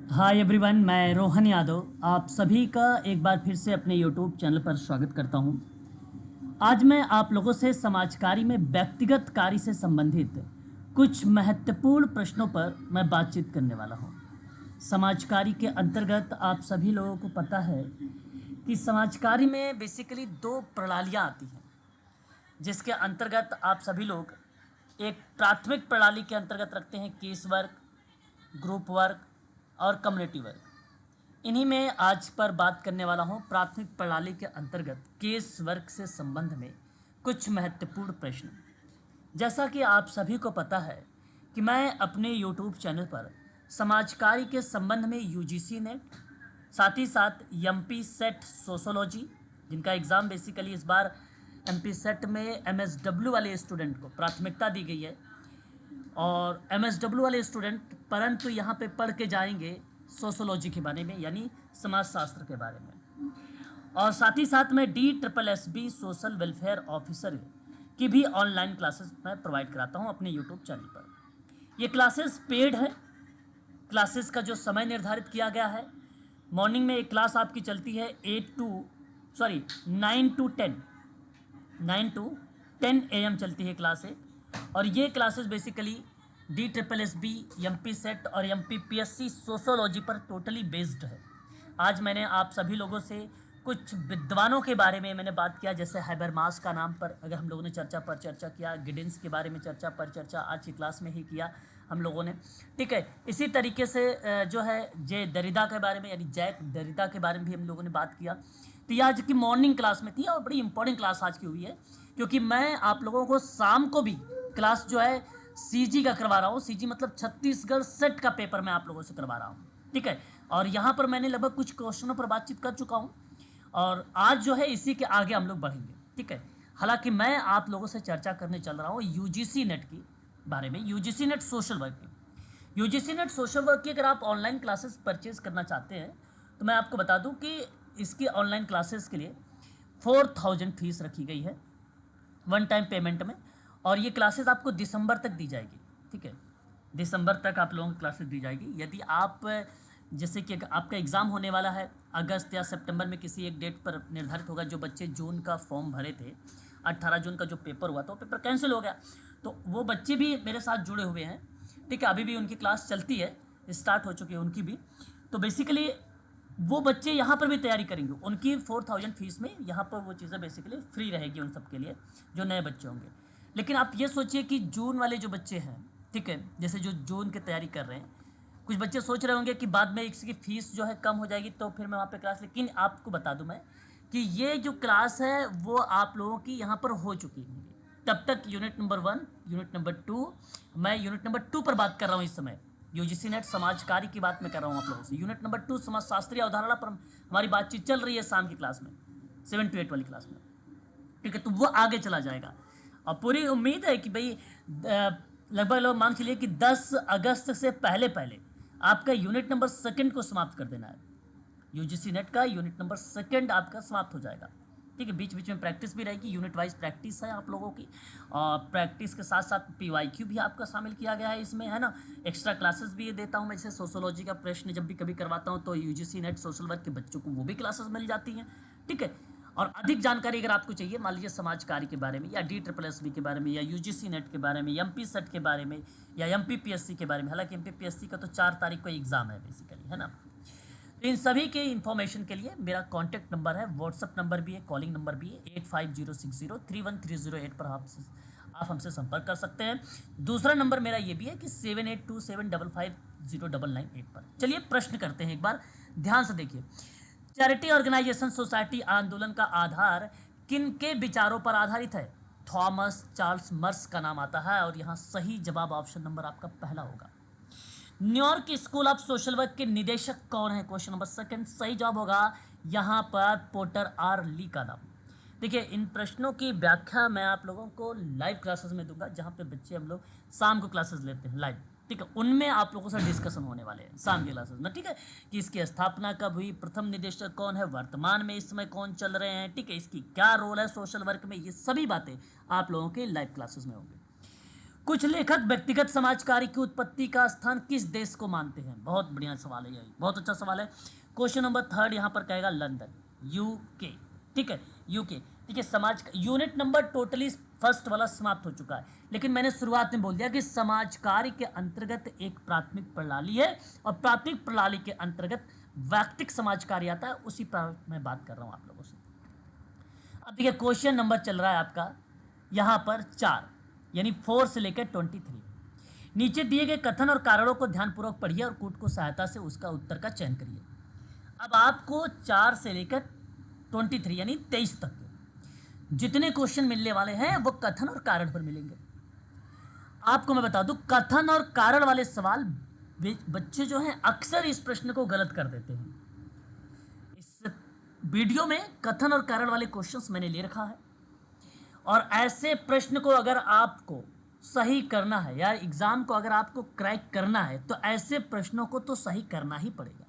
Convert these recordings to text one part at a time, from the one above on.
Hi everyone, मैं रोहन यादव आप सभी का एक बार फिर से अपने यूट्यूब चैनल पर स्वागत करता हूं। आज मैं आप लोगों से समाज कार्य में व्यक्तिगत कार्य से संबंधित कुछ महत्वपूर्ण प्रश्नों पर मैं बातचीत करने वाला हूं। समाज कार्य के अंतर्गत आप सभी लोगों को पता है कि समाज कार्य में बेसिकली दो प्रणालियां आती हैं, जिसके अंतर्गत आप सभी लोग एक प्राथमिक प्रणाली के अंतर्गत रखते हैं केस वर्क, ग्रुप वर्क और कम्युनिटी वर्क। इन्हीं में आज पर बात करने वाला हूँ। प्राथमिक प्रणाली के अंतर्गत केस वर्क से संबंध में कुछ महत्वपूर्ण प्रश्न। जैसा कि आप सभी को पता है कि मैं अपने यूट्यूब चैनल पर समाज कार्य के संबंध में यूजीसी नेट, साथ ही साथ एमपी सेट सोशोलॉजी, जिनका एग्ज़ाम बेसिकली इस बार एमपी सेट में एमएसडब्ल्यू वाले स्टूडेंट को प्राथमिकता दी गई है, और एमएसडब्ल्यू वाले स्टूडेंट परंतु यहाँ पे पढ़ के जाएंगे सोशोलॉजी के बारे में, यानी समाजशास्त्र के बारे में। और साथ ही साथ में DSSB सोशल वेलफेयर ऑफिसर की भी ऑनलाइन क्लासेस मैं प्रोवाइड कराता हूँ अपने यूट्यूब चैनल पर। ये क्लासेस पेड है। क्लासेस का जो समय निर्धारित किया गया है, मॉर्निंग में एक क्लास आपकी चलती है 9 टू 10 AM चलती है क्लास एक। और ये classes basically DSSB, MP set और MPPSC सोशोलॉजी पर टोटली बेस्ड है। आज मैंने आप सभी लोगों से कुछ विद्वानों के बारे में मैंने बात किया, जैसे हैबरमास का नाम पर अगर हम लोगों ने चर्चा किया, गिडिंस के बारे में चर्चा आज की क्लास में ही किया हम लोगों ने। ठीक है, इसी तरीके से जो है जे दरिदा के बारे में, यानी जैक दरिदा के बारे में भी हम लोगों ने बात किया। तो ये आज की मॉर्निंग क्लास में थी और बड़ी इंपॉर्टेंट क्लास आज की हुई है, क्योंकि मैं आप लोगों को शाम को भी क्लास जो है सीजी का करवा रहा हूँ। सीजी मतलब छत्तीसगढ़ सेट का पेपर मैं आप लोगों से करवा रहा हूँ। ठीक है, और यहाँ पर मैंने लगभग कुछ क्वेश्चनों पर बातचीत कर चुका हूँ, और आज जो है इसी के आगे हम लोग बढ़ेंगे। ठीक है, हालांकि मैं आप लोगों से चर्चा करने चल रहा हूँ यूजीसी नेट की बारे में, यूजीसी नेट सोशल वर्क की। यूजीसी नेट सोशल वर्क की अगर आप ऑनलाइन क्लासेस परचेज करना चाहते हैं तो मैं आपको बता दूं कि इसकी ऑनलाइन क्लासेस के लिए 4000 फीस रखी गई है वन टाइम पेमेंट में, और ये क्लासेस आपको दिसंबर तक दी जाएगी। ठीक है, दिसंबर तक आप लोगों को क्लासेस दी जाएगी। यदि आप जैसे कि आपका एग्ज़ाम होने वाला है अगस्त या सितंबर में, किसी एक डेट पर निर्धारित होगा। जो बच्चे जून का फॉर्म भरे थे, 18 जून का जो पेपर हुआ था, वो पेपर कैंसिल हो गया, तो वो बच्चे भी मेरे साथ जुड़े हुए हैं। ठीक है, अभी भी उनकी क्लास चलती है, स्टार्ट हो चुकी है उनकी भी। तो बेसिकली वो बच्चे यहाँ पर भी तैयारी करेंगे, उनकी 4000 फीस में यहाँ पर वो चीज़ें बेसिकली फ्री रहेगी उन सब के लिए जो नए बच्चे होंगे। लेकिन आप ये सोचिए कि जून वाले जो बच्चे हैं, ठीक है, जैसे जो जून की तैयारी कर रहे हैं, कुछ बच्चे सोच रहे होंगे कि बाद में इसकी फ़ीस जो है कम हो जाएगी तो फिर मैं वहाँ पे क्लास, लेकिन आपको बता दूं मैं कि ये जो क्लास है वो आप लोगों की यहाँ पर हो चुकी होंगी। तब तक यूनिट नंबर 1, यूनिट नंबर 2, मैं यूनिट नंबर 2 पर बात कर रहा हूँ इस समय। यूजीसी नेट समाज कार्य की बात मैं कर रहा हूँ आप लोगों से। यूनिट नंबर 2 समाज शास्त्रीय अवधारणा पर हमारी बातचीत चल रही है शाम की क्लास में, 7 to 8 वाली क्लास में। ठीक है, तो वो आगे चला जाएगा, और पूरी उम्मीद है कि भाई लगभग लोग मान चलिए कि 10 अगस्त से पहले पहले आपका यूनिट नंबर 2 को समाप्त कर देना है। यूजीसी नेट का यूनिट नंबर 2 आपका समाप्त हो जाएगा। ठीक है, बीच बीच में प्रैक्टिस भी रहेगी, यूनिट वाइज प्रैक्टिस है आप लोगों की, और प्रैक्टिस के साथ साथ पीवाईक्यू भी आपका शामिल किया गया है इसमें, है ना। एक्स्ट्रा क्लासेस भी ये देता हूँ मैं, जैसे सोशोलॉजी का प्रश्न जब भी कभी करवाता हूँ तो यूजीसी नेट सोशल वर्क के बच्चों को वो भी क्लासेस मिल जाती हैं। ठीक है, और अधिक जानकारी अगर आपको चाहिए, मान लीजिए समाज कार्य के बारे में, या DSSB के बारे में, या यूजीसी नेट के बारे में, एमपी सेट के बारे में, या MPPSC के बारे में, हालांकि MPPSC का तो 4 तारीख को एग्ज़ाम है बेसिकली, है ना। तो इन सभी के इन्फॉर्मेशन के लिए मेरा कॉन्टैक्ट नंबर है, व्हाट्सअप नंबर भी है, कॉलिंग नंबर भी है, 8506031308 पर आप हमसे संपर्क कर सकते हैं। दूसरा नंबर मेरा ये भी है कि 7827550998 पर। चलिए प्रश्न करते हैं एक बार, ध्यान से देखिए। चैरिटी ऑर्गेनाइजेशन सोसाइटी आंदोलन का आधार किन के विचारों पर आधारित है? थॉमस चार्ल्स मर्स का नाम आता है, और यहाँ सही जवाब ऑप्शन नंबर आपका पहला होगा। New York school of social work के निदेशक कौन है? क्वेश्चन नंबर 2 सही जवाब होगा यहाँ पर पोर्टर आर ली का नाम। देखिए, इन प्रश्नों की व्याख्या मैं आप लोगों को लाइव क्लासेस में दूंगा, जहाँ पे बच्चे हम लोग शाम को क्लासेस लेते हैं लाइव। ठीक है, उनमें आप लोगों से डिस्कशन होने वाले हैं शाम की क्लासेस में। ठीक है, कि इसकी स्थापना कब हुई, प्रथम निदेशक कौन है, वर्तमान में इस समय कौन चल रहे हैं, ठीक है, इसकी क्या रोल है सोशल वर्क में, ये सभी बातें आप लोगों के लाइव क्लासेस में होंगी। कुछ लेखक व्यक्तिगत समाज कार्य की उत्पत्ति का स्थान किस देश को मानते हैं? बहुत बढ़िया सवाल है, यही बहुत अच्छा सवाल है। क्वेश्चन नंबर 3 यहाँ पर कहेगा लंदन, यूके। ठीक है, यूके। ठीक है, समाज यूनिट नंबर टोटली फर्स्ट वाला समाप्त हो चुका है, लेकिन मैंने शुरुआत में बोल दिया कि समाज कार्य के अंतर्गत एक प्राथमिक प्रणाली है और प्राथमिक प्रणाली के अंतर्गत व्यक्तिगत समाज कार्य आता है, उसी पर मैं बात कर रहा हूं आप लोगों से। अब देखिए क्वेश्चन नंबर चल रहा है आपका यहां पर 4 यानी 4 से लेकर 23। नीचे दिए गए कथन और कारणों को ध्यानपूर्वक पढ़िए और कूट को सहायता से उसका उत्तर का चयन करिए। अब आपको 4 से लेकर 23 यानी 23 तक के जितने क्वेश्चन मिलने वाले हैं वो कथन और कारण पर मिलेंगे। आपको मैं बता दूं, कथन और कारण वाले सवाल बच्चे जो हैं अक्सर इस प्रश्न को गलत कर देते हैं। इस वीडियो में कथन और कारण वाले क्वेश्चंस मैंने ले रखा है, और ऐसे प्रश्न को अगर आपको सही करना है या एग्जाम को अगर आपको क्रैक करना है तो ऐसे प्रश्नों को तो सही करना ही पड़ेगा,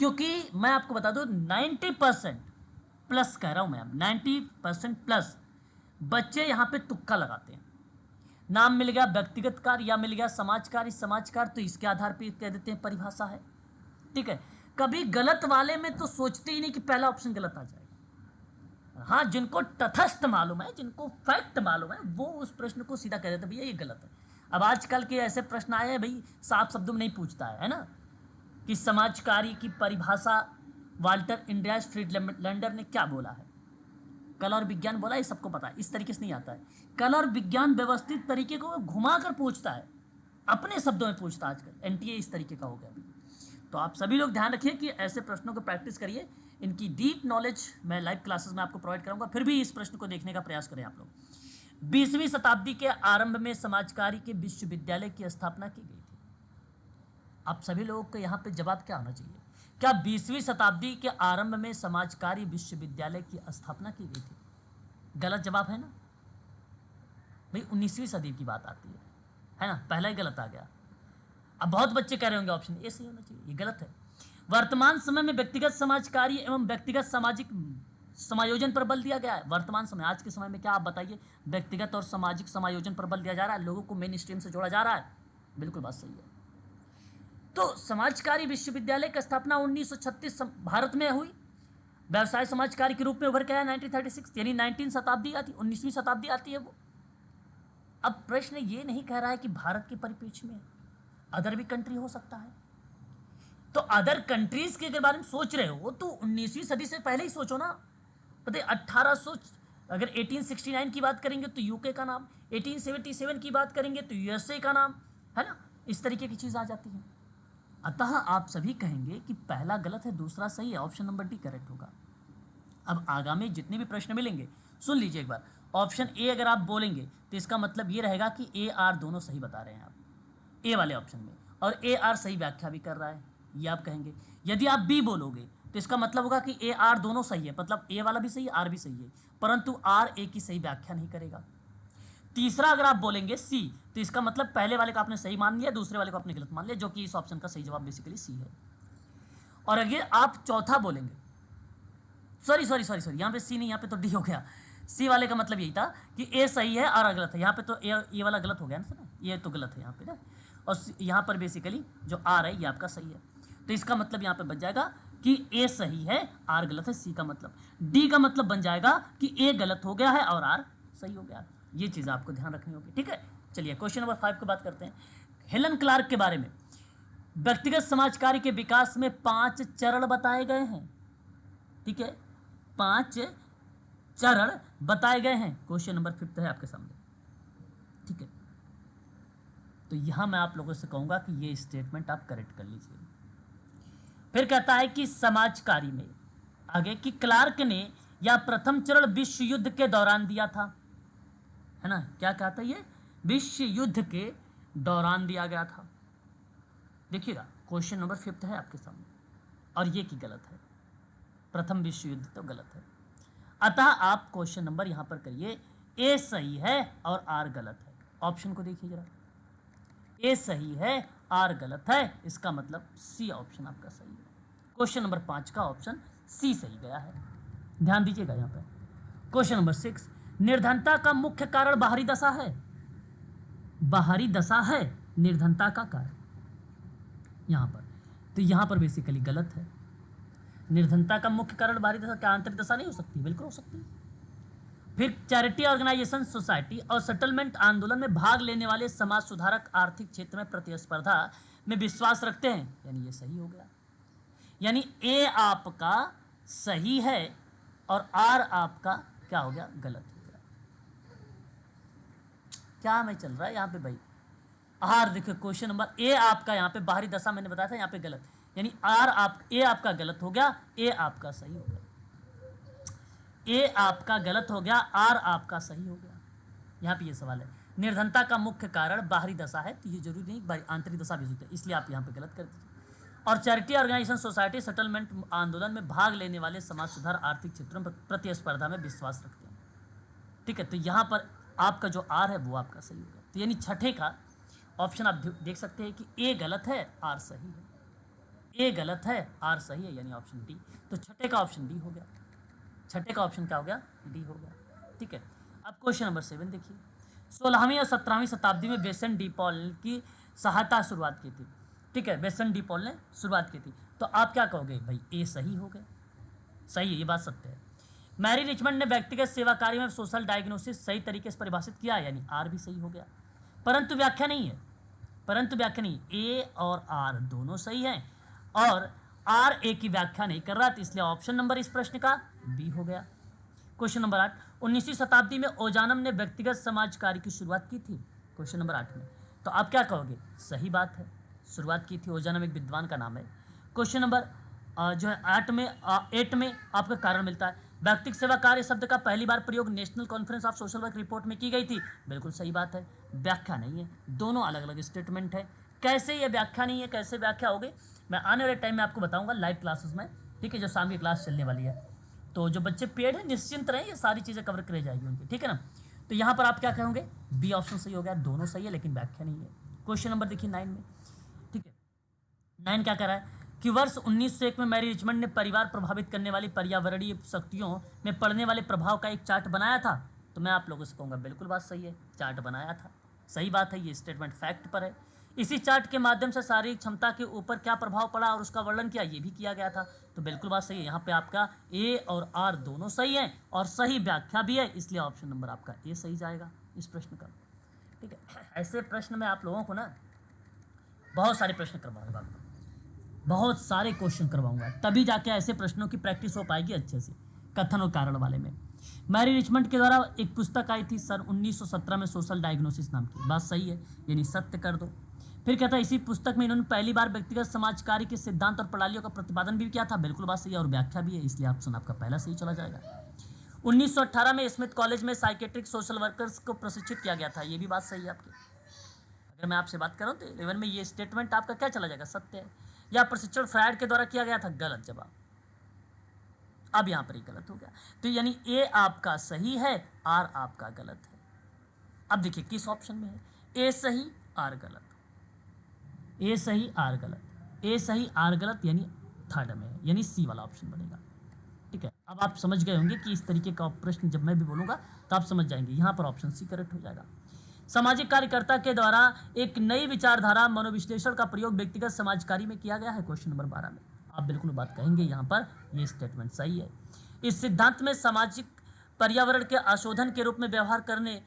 क्योंकि मैं आपको बता दूं 90% प्लस कह रहा हूं मैं, 90% प्लस बच्चे यहां पे तुक्का लगाते हैं। नाम मिल गया व्यक्तिगत कार्य या मिल गया समाज कार्य, समाज कार्य तो इसके आधार पे कह देते हैं परिभाषा है। ठीक है, कभी गलत वाले में तो सोचते ही नहीं कि पहला ऑप्शन गलत आ जाएगा। हाँ, जिनको तटस्थ मालूम है, जिनको फैक्ट मालूम है, वो उस प्रश्न को सीधा कह देते भैया ये गलत है। अब आजकल के ऐसे प्रश्न आए हैं भाई साफ शब्दों में नहीं पूछता है ना, कि समाज कार्य की परिभाषा वाल्टर इंड्रियास फ्रीडलैंडर ने क्या बोला है। कला और विज्ञान बोला, ये सबको पता है, इस तरीके से नहीं आता है। कला और विज्ञान व्यवस्थित तरीके को घुमा कर पूछता है, अपने शब्दों में पूछता है। आजकल एनटीए इस तरीके का हो गया अभी। तो आप सभी लोग ध्यान रखिए कि ऐसे प्रश्नों को प्रैक्टिस करिए, इनकी डीप नॉलेज मैं लाइव क्लासेस में आपको प्रोवाइड करूंगा, फिर भी इस प्रश्न को देखने का प्रयास करें आप लोग। 20वीं शताब्दी के आरंभ में समाज कार्य के विश्वविद्यालय की स्थापना की गई थी। आप सभी लोगों को यहाँ पे जवाब क्या होना चाहिए? क्या 20वीं शताब्दी के आरंभ में समाज कार्य विश्वविद्यालय की स्थापना की गई थी? गलत जवाब है ना भाई, 19वीं सदी की बात आती है ना, पहला ही गलत आ गया। अब बहुत बच्चे कह रहे होंगे ऑप्शन ए सही होना चाहिए, ये गलत है। वर्तमान समय में व्यक्तिगत समाज कार्य एवं व्यक्तिगत सामाजिक समायोजन पर बल दिया गया है। वर्तमान समय, आज के समय में क्या आप बताइए, व्यक्तिगत और सामाजिक समायोजन पर बल दिया जा रहा है, लोगों को मेन स्ट्रीम से जोड़ा जा रहा है। बिल्कुल बात सही है। तो समाज कार्य विश्वविद्यालय की स्थापना 1936 भारत में हुई। व्यवसाय समाज कार्य के रूप में उभर के आया 1936, यानी 19वीं शताब्दी आती, 19वीं शताब्दी आती है वो। अब प्रश्न ये नहीं कह रहा है कि भारत के परिप्रेक्ष्य में अदर भी कंट्री हो सकता है, तो अदर कंट्रीज के बारे में सोच रहे हो तो 19वीं सदी से पहले ही सोचो ना। पता है 1800, अगर 1869 की बात करेंगे तो यूके का नाम, 1877 की बात करेंगे तो यूएसए का नाम, है ना, इस तरीके की चीज़ आ जाती है। अतः आप सभी कहेंगे कि पहला गलत है, दूसरा सही है, ऑप्शन नंबर डी करेक्ट होगा। अब आगामी जितने भी प्रश्न मिलेंगे सुन लीजिए एक बार। ऑप्शन ए अगर आप बोलेंगे तो इसका मतलब ये रहेगा कि ए आर दोनों सही बता रहे हैं आप ए वाले ऑप्शन में, और ए आर सही व्याख्या भी कर रहा है, ये आप कहेंगे। यदि आप बी बोलोगे तो इसका मतलब होगा कि ए आर दोनों सही है, मतलब ए वाला भी सही है, आर भी सही है, परंतु आर ए की सही व्याख्या नहीं करेगा। तीसरा अगर आप बोलेंगे सी तो इसका मतलब पहले वाले को आपने सही मान लिया, दूसरे वाले को आपने गलत मान लिया, जो कि इस ऑप्शन का सही जवाब बेसिकली सी है। और अगर आप चौथा बोलेंगे, सॉरी यहाँ पे सी नहीं, यहाँ पे तो डी हो गया। सी वाले का मतलब यही था कि ए सही है और गलत है, यहाँ पे तो ए वाला गलत हो गया ना, ये तो गलत है यहाँ पे ना, और यहाँ पर बेसिकली जो आर है ये आपका सही है। तो इसका मतलब यहाँ पे बन जाएगा कि ए सही है, आर गलत है। सी का मतलब, डी का मतलब बन जाएगा कि ए गलत हो गया है और आर सही हो गया। ये चीज़ आपको ध्यान रखनी होगी, ठीक है। चलिए क्वेश्चन नंबर 5 की बात करते हैं। हेलन क्लार्क के बारे में, व्यक्तिगत समाज कार्य के विकास में 5 चरण बताए गए हैं, ठीक है, 5 चरण बताए गए हैं। क्वेश्चन नंबर 5 है आपके सामने, ठीक है। तो यहां मैं आप लोगों से कहूंगा कि ये स्टेटमेंट आप करेक्ट कर लीजिए। फिर कहता है कि समाज कार्य में आगे कि क्लार्क ने यह प्रथम चरण विश्व युद्ध के दौरान दिया था, है ना। क्या कहता है ये, विश्व युद्ध के दौरान दिया गया था। देखिएगा क्वेश्चन नंबर 5 है आपके सामने, और ये की गलत है, प्रथम विश्व युद्ध तो गलत है। अतः आप क्वेश्चन नंबर यहां पर करिए, ए सही है और आर गलत है। ऑप्शन को देखिए जरा, ए सही है आर गलत है, इसका मतलब सी ऑप्शन आपका सही है। क्वेश्चन नंबर 5 का ऑप्शन सी सही गया है, ध्यान दीजिएगा यहाँ पे। क्वेश्चन नंबर 6, निर्धनता का मुख्य कारण बाहरी दशा है। बाहरी दशा है निर्धनता का कारण यहाँ पर, तो यहाँ पर बेसिकली गलत है। निर्धनता का मुख्य कारण बाहरी दशा, क्या आंतरिक दशा नहीं हो सकती? बिल्कुल हो सकती है। फिर चैरिटी ऑर्गेनाइजेशन सोसाइटी और सेटलमेंट आंदोलन में भाग लेने वाले समाज सुधारक आर्थिक क्षेत्र में प्रतिस्पर्धा में विश्वास रखते हैं, यानी ये सही हो गया। यानी ए आपका सही है और आर आपका क्या हो गया? गलत हो गया। क्या हमें चल रहा है यहाँ पे भाई? आर देखो, क्वेश्चन नंबर ए आपका यहाँ पे बाहरी दशा मैंने बताया था यहाँ पे गलत, यानी आर आप ए आपका गलत हो गया, ए आपका सही हो गया। ए आपका गलत हो गया, आर आपका सही हो गया। यहाँ पे ये सवाल है, निर्धनता का मुख्य कारण बाहरी दशा है, तो ये जरूरी नहीं आंतरिक दशा भी होती है, इसलिए आप यहाँ पे गलत कर दीजिए। और चैरिटी ऑर्गेनाइजेशन सोसाइटी सेटलमेंट आंदोलन में भाग लेने वाले समाज सुधार आर्थिक क्षेत्रों में प्रतिस्पर्धा में विश्वास रखते हैं। ठीक है, तो यहाँ पर आपका जो आर है वो आपका सही हो गया। तो यानी छठे का ऑप्शन आप देख सकते हैं कि ए गलत है, आर सही है। ए गलत है, आर सही है, यानी ऑप्शन डी। तो छठे का ऑप्शन डी हो गया। छठे का ऑप्शन क्या हो गया? डी हो गया। ठीक है, अब क्वेश्चन नंबर 7 देखिए। 16वीं और 17वीं शताब्दी में बेसन डी पॉल की सहायता शुरुआत की थी। ठीक है, बेसन डी पॉल ने शुरुआत की थी, तो आप क्या कहोगे भाई? ए सही हो गया, सही है, ये बात सत्य है। मैरी रिचमंड ने व्यक्तिगत सेवा कार्य में सोशल डायग्नोसिस सही तरीके से परिभाषित किया, यानी आर भी सही हो गया, परंतु व्याख्या नहीं है। परंतु व्याख्या नहीं, ए और आर दोनों सही हैं और आर ए की व्याख्या नहीं कर रहा, तो इसलिए ऑप्शन नंबर इस प्रश्न का बी हो गया। क्वेश्चन नंबर 8, 19वीं शताब्दी में ओजानम ने व्यक्तिगत समाज कार्य की शुरुआत की थी। क्वेश्चन नंबर 8 में, तो आप क्या कहोगे? सही बात है, शुरुआत की थी, ओजानम एक विद्वान का नाम है। क्वेश्चन नंबर जो है 8 में आपका कारण मिलता है, व्यक्तिगत सेवा कार्य शब्द का पहली बार प्रयोग national conference of social work report में की गई थी। बिल्कुल सही बात है, व्याख्या नहीं है, दोनों अलग अलग स्टेटमेंट है। कैसे ये व्याख्या नहीं है, कैसे व्याख्या होगी, मैं आने वाले टाइम में आपको बताऊंगा लाइव क्लासेस में। ठीक है, जो शाम की क्लास चलने वाली है, तो जो बच्चे पेड है निश्चिंत रहें, ये सारी चीज़ें कवर कर जाएगी उनकी। ठीक है ना, तो यहाँ पर आप क्या कहोगे? बी ऑप्शन सही हो गया, दोनों सही है लेकिन व्याख्या नहीं है। क्वेश्चन नंबर देखिए 9 में। ठीक है, 9 क्या कर रहा है कि वर्ष 1901 में मैरी रिचमंड ने परिवार प्रभावित करने वाली पर्यावरणीय शक्तियों में पड़ने वाले प्रभाव का एक चार्ट बनाया था। तो मैं आप लोगों से कहूँगा बिल्कुल बात सही है, चार्ट बनाया था, सही बात है, ये स्टेटमेंट फैक्ट पर है। इसी चार्ट के माध्यम से शारीरिक क्षमता के ऊपर क्या प्रभाव पड़ा और उसका वर्णन किया, ये भी किया गया था। तो बिल्कुल बात सही है, यहाँ पे आपका ए और आर दोनों सही हैं और सही व्याख्या भी है, इसलिए ऑप्शन नंबर आपका ए सही जाएगा इस प्रश्न का। ठीक है, ऐसे प्रश्न में आप लोगों को ना बहुत सारे प्रश्न करवाऊंगा, बहुत सारे क्वेश्चन करवाऊंगा, तभी जाके ऐसे प्रश्नों की प्रैक्टिस हो पाएगी अच्छे से, कथन और कारण वाले में। मैरी रिचमंड के द्वारा एक पुस्तक आई थी सन 1917 में, सोशल डायग्नोसिस नाम की, बात सही है, यानी सत्य कर दो। फिर कहता है इसी पुस्तक में इन्होंने पहली बार व्यक्तिगत समाज कार्य के सिद्धांत और प्रणालियों का प्रतिपादन भी किया था। बिल्कुल बात सही है और व्याख्या भी है, इसलिए ऑप्शन आपका पहला सही चला जाएगा। 1918 में स्मिथ कॉलेज में साइकेट्रिक सोशल वर्कर्स को प्रशिक्षित किया गया था, ये भी बात सही है आपकी। अगर मैं आपसे बात करूं तो 11 में ये स्टेटमेंट आपका क्या चला जाएगा? सत्य है। या प्रशिक्षण फ्रायड के द्वारा किया गया था, गलत जवाब। अब यहां पर ही गलत हो गया, तो यानी ए आपका सही है, आर आपका गलत है। अब देखिए किस ऑप्शन में है, ए सही आर गलत, ए सही आर गलत, ए सही आर गलत, यानी थर्ड में है, यानी सी वाला ऑप्शन बनेगा। ठीक है, अब आप समझ गए होंगे कि इस तरीके का प्रश्न जब मैं भी बोलूंगा तो आप समझ जाएंगे, यहाँ पर ऑप्शन सी करेक्ट हो जाएगा। सामाजिक कार्यकर्ता के द्वारा एक नई विचारधारा मनोविश्लेषण का प्रयोग व्यक्तिगत समाज कार्य में किया गया है। क्वेश्चन नंबर 12 में आप बिल्कुल बात कहेंगे, यहाँ पर ये स्टेटमेंट सही है। इस सिद्धांत में सामाजिक पर्यावरण के अशोधन के रूप में व्यवहार करने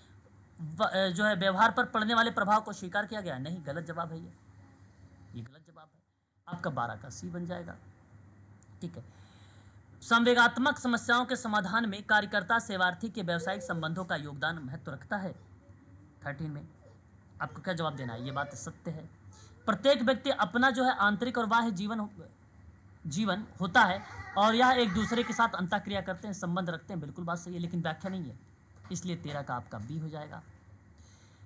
जो है व्यवहार पर पड़ने वाले प्रभाव को स्वीकार किया गया, नहीं, गलत जवाब है ये गलत जवाब है। आपका 12 का सी बन जाएगा। ठीक है, संवेगात्मक समस्याओं के समाधान में कार्यकर्ता सेवार्थी के व्यावसायिक संबंधों का योगदान महत्व रखता है। 13 में आपको क्या जवाब देना है? ये बात सत्य है। प्रत्येक व्यक्ति अपना जो है आंतरिक और बाह्य जीवन होता है और यह एक दूसरे के साथ अंतःक्रिया करते हैं, संबंध रखते हैं, बिल्कुल बात सही है, लेकिन व्याख्या नहीं है, इसलिए 13 का आपका बी हो जाएगा।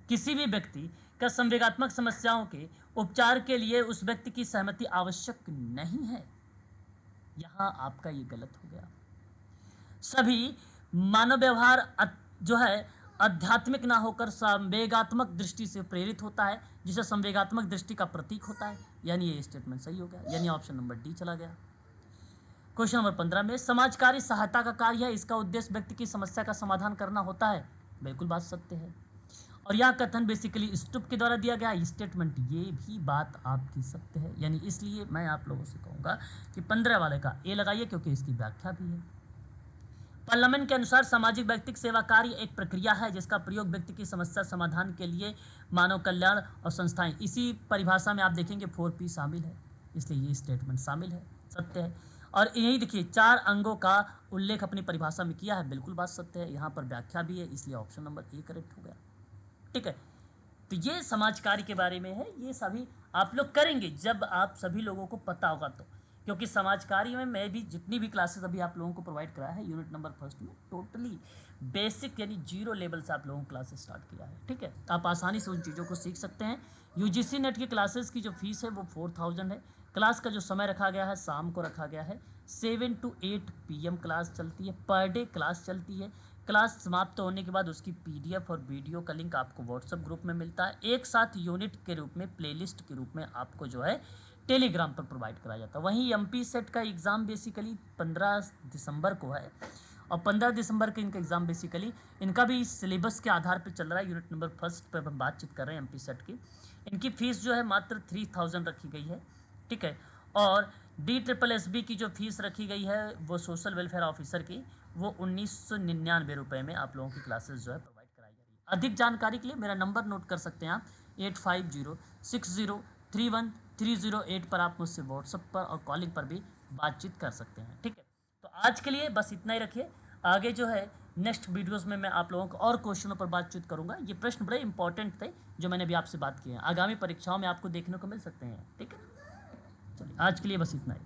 किसी भी व्यक्ति का संवेगात्मक समस्याओं के उपचार के लिए उस व्यक्ति की सहमति आवश्यक नहीं है, यहां आपका ये गलत हो गया। सभी मानव व्यवहार जो है आध्यात्मिक ना होकर संवेगात्मक दृष्टि से प्रेरित होता है, जिसे संवेगात्मक दृष्टि का प्रतीक होता है, यानी ये स्टेटमेंट सही हो गया, यानी ऑप्शन नंबर डी चला गया। क्वेश्चन नंबर 15 में समाजकारी सहायता का कार्य है, इसका उद्देश्य व्यक्ति की समस्या का समाधान करना होता है, बिल्कुल बात सत्य है। और यह कथन बेसिकली स्टुप के द्वारा दिया गया स्टेटमेंट, ये भी बात आपकी सत्य है। यानी इसलिए मैं आप लोगों से कहूँगा कि 15 वाले का ए लगाइए, क्योंकि इसकी व्याख्या भी है। पार्लियामेंट के अनुसार सामाजिक व्यक्तिक सेवा कार्य एक प्रक्रिया है जिसका प्रयोग व्यक्ति की समस्या समाधान के लिए मानव कल्याण और संस्थाएं, इसी परिभाषा में आप देखेंगे 4P शामिल है, इसलिए ये स्टेटमेंट शामिल है, सत्य है। और यही देखिए 4 अंगों का उल्लेख अपनी परिभाषा में किया है, बिल्कुल बात सत्य है। यहाँ पर व्याख्या भी है, इसलिए ऑप्शन नंबर ए करेक्ट हो गया। ठीक है, तो ये समाज कार्य के बारे में है, ये सभी आप लोग करेंगे जब आप सभी लोगों को पता होगा तो, क्योंकि समाज कार्य में मैं भी जितनी भी क्लासेस अभी आप लोगों को प्रोवाइड कराया है यूनिट नंबर फर्स्ट में, टोटली बेसिक यानी 0 लेवल से आप लोगों को क्लासेस स्टार्ट किया है। ठीक है, आप आसानी से उन चीज़ों को सीख सकते हैं। यूजीसी नेट की क्लासेस की जो फीस है वो 4000 है। क्लास का जो समय रखा गया है शाम को रखा गया है, 7 to 8 PM क्लास चलती है, पर डे क्लास चलती है। क्लास समाप्त होने के बाद उसकी PDF और वीडियो का लिंक आपको व्हाट्सएप ग्रुप में मिलता है, एक साथ यूनिट के रूप में प्लेलिस्ट के रूप में आपको जो है टेलीग्राम पर प्रोवाइड कराया जाता है। वहीं MP सेट का एग्ज़ाम बेसिकली 15 दिसंबर को है, और 15 दिसंबर के इनका एग्ज़ाम बेसिकली इनका भी सिलेबस के आधार पर चल रहा है। यूनिट नंबर फर्स्ट पर हम बातचीत कर रहे हैं MP सेट की। इनकी फ़ीस जो है मात्र 3000 रखी गई है। ठीक है, और DSSB की जो फीस रखी गई है वो सोशल वेलफेयर ऑफिसर की, वो 1999 रुपये में आप लोगों की क्लासेस जो है प्रोवाइड कराई जा रही है। अधिक जानकारी के लिए मेरा नंबर नोट कर सकते हैं आप, 8506031308 पर आप मुझसे व्हाट्सएप पर और कॉलिंग पर भी बातचीत कर सकते हैं। ठीक है, तो आज के लिए बस इतना ही रखिए। आगे जो है नेक्स्ट वीडियोस में मैं आप लोगों को और क्वेश्चनों पर बातचीत करूंगा। ये प्रश्न बड़े इंपॉर्टेंट थे जो मैंने भी आपसे बात किए हैं, आगामी परीक्षाओं में आपको देखने को मिल सकते हैं। ठीक है, चलिए आज के लिए बस इतना ही।